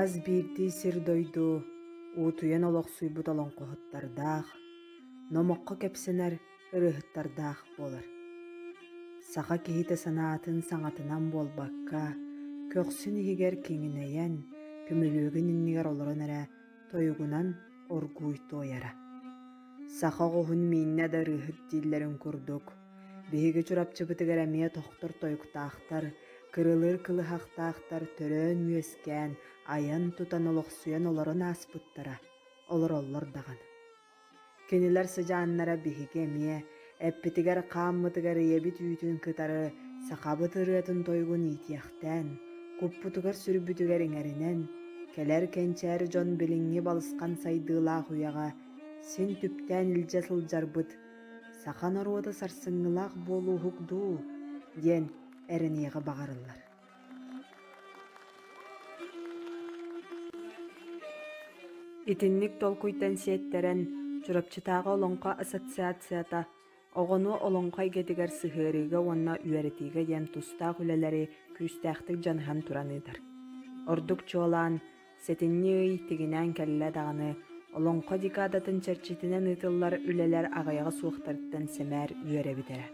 Аз бирди сир дойду, уутуян олохсуйбут олонкоһуттардаах, номоққа кепсенер ырыһыттардаах болар. Саха киһитэ санаатын саҥатынан буолбакка, көхсүн иһигэр киҥинэйэн, күмүлүөгүн иннигэр олорон эрэ тойугунан оргууй тойара. Саха оҕуһун мииннэ да ырыыһыт дииллэрин курдук, биһиги чурапчыбытыгар эмиэ тохтор тойуктаахтар, кырылыр кылыһахтаахтар төрөөн үөскээн, айан тутан олохсуйан олорон ааспыттара, олороллор даган. Кинилэр сыдьааннара биһиги эмиэ, эппитигэр хааммытыгар ийэбит үүтүн кытары сахабыт ырыатын тойгун иитиэхтэн, куппутугар сүрбүтүгэр иҥэринэн, келэр кенчээр дьон билиҥҥи балысқан сайдыылаах уяга син түптään илдьэ сылдьарбыт, сахан оруота сарсыҥҥылаах буолууһук дуу диэн эрэниэҕэ баҕарыллар. Итинник толкуйтан сиэттерэн чурапчытааҕа олоҥхо ассоциацията оҕону олоҥхой гетигэр сыһыарыыга уонна үөрэтиигэ диэн тустаах үлэлэри күүстээхтик дьаныһан тураныытар. Ордук чуолаан сэтинни ый тигинээн кэллэ даҕаны олоҥхо дикаадатын чэрчитинэн ыытыллар үлэлэр аҕайаҕа суохтарыттан сэмээр үөрэбитэрэ.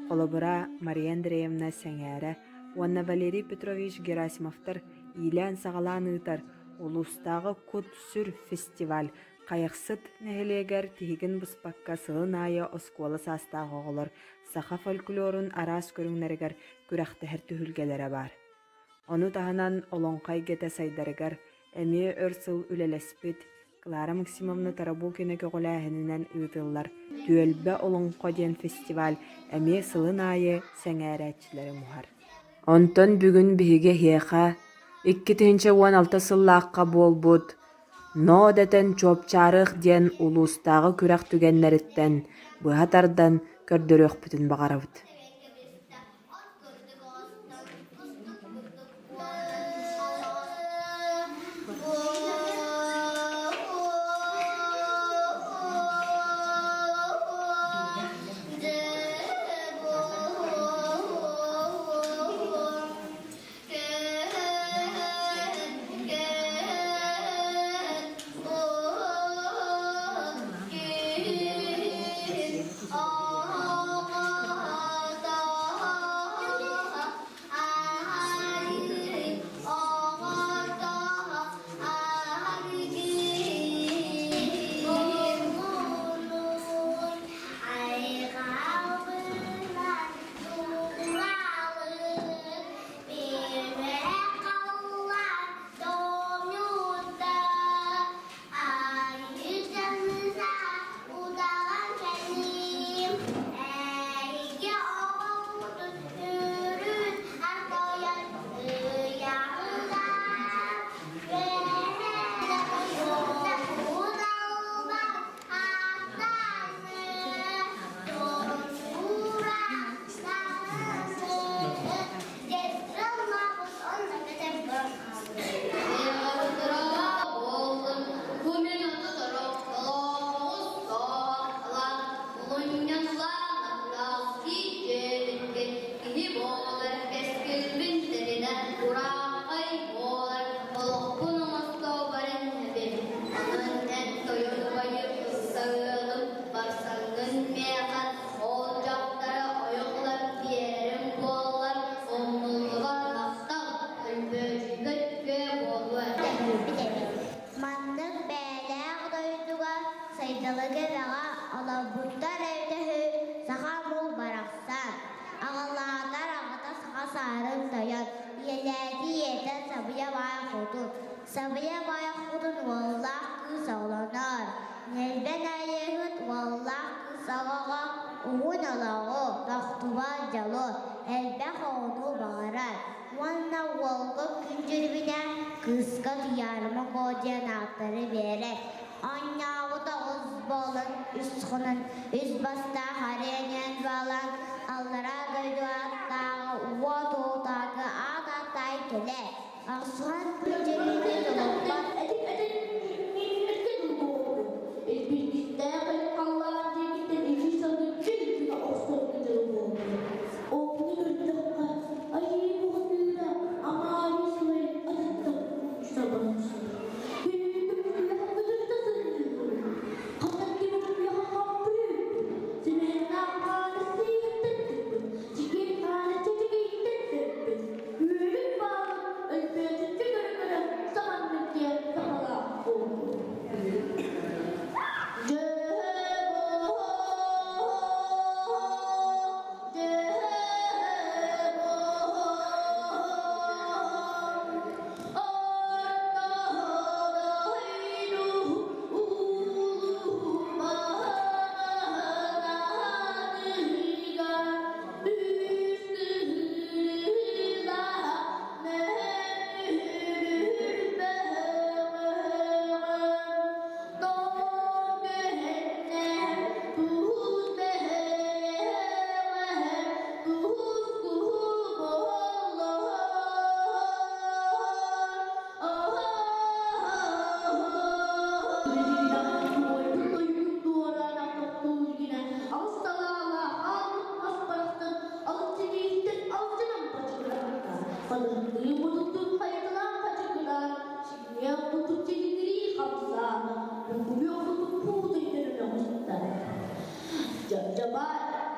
Холобура Мария Андреевна сэҥээрэ уонна Валерий Петрович Герасимовтар иилээн саҕалаан ыытар улуустааҕы кут сүр фестиваль хайахсыт нэһилиэгэр тиһигин быспакка сылын аайа оскуола саастаах оҕолор саха фольклорун араас көрүҥнэригэр күрэхтэһэр түһүлгэлэрэ баар. Ону таһанан олоҥхай гэтэ сайдарыгар эмиэ өр сыл үлэлэспит Клара Максимовна Тарабулкина көҕөлээһининэн ыытыллар түөлбэ олоҥхо диэн фестиваль эмиэ сылын аайы сэҥээрээтчилэри муһар. Онтон бүгүн биһиги хиэхэ 2016 сыллаахха буолбут но дэтэн чуопчаарыах диэн улуустааҕы күрэх түгэннэриттэн быһа тардан көрдөрүөхпүтүн баҕарабыт. Sabıya bayakudun vallah kız ağlanar. Nelben ayahut vallah kız ağağa uğun alağı baktuva calı. Elbek onu bağırar. Vanna valgı küncülübüne kızka diyarıma kocayan atları vererek. Anyağı da uz bolun üstünün üst basta harayan balan. Allara duydu attağı uva tuğdağı ağatay kele. Aksuhan küncülübüne yoluklar.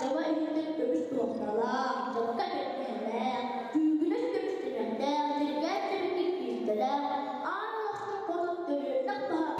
Ayva eğitim dövüş tuvaktala, çabuk etmeyeler, güneş dövüştürende, zirgen çeviklik giydiler, ağırlıklı konut dövüş, nakba.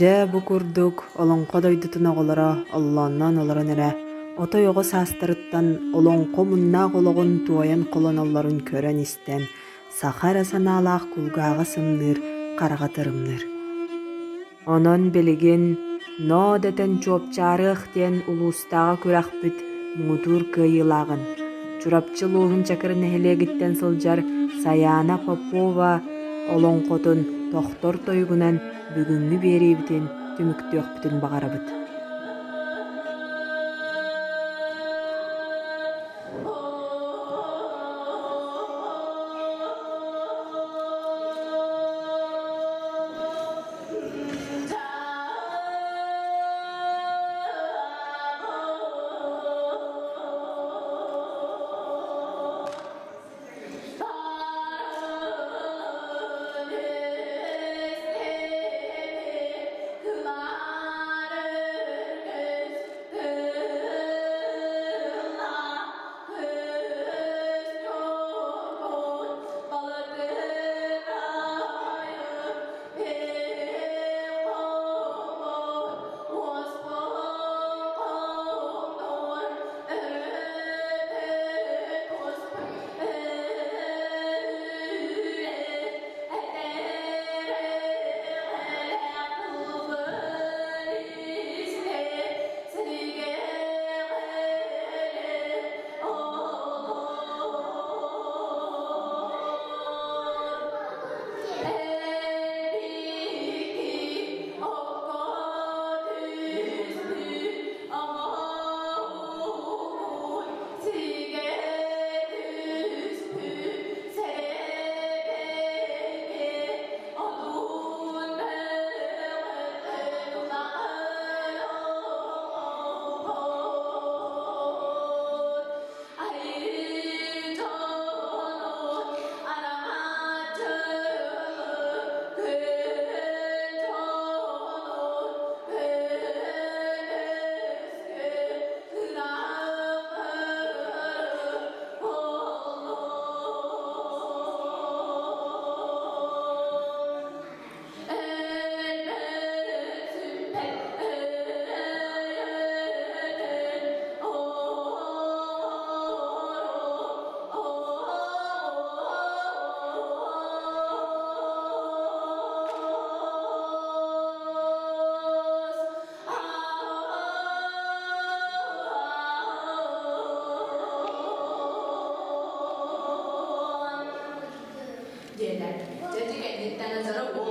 Жа бу курдук олонко дойдутун оголоро оллооннон олорон эрэ отой ого саастарыттан олонко муннаах ологун туойан колоноллорун көрөн истен сахара санаалаах кулгаага сымныр караҕатырымныр. Онон билигин ноо дэтэн чуопчаарыах диэн улуустаага күрэхпит муутуур кыайыылаагын чурапчыл уухун чакырын эһэлиэгиттэн сылдьар Саяна Попова олонхотун тохтор тойгунан бүгүҥҥү биэриибитин түмүктүөхпүтүн баҕарабыт. Thank you.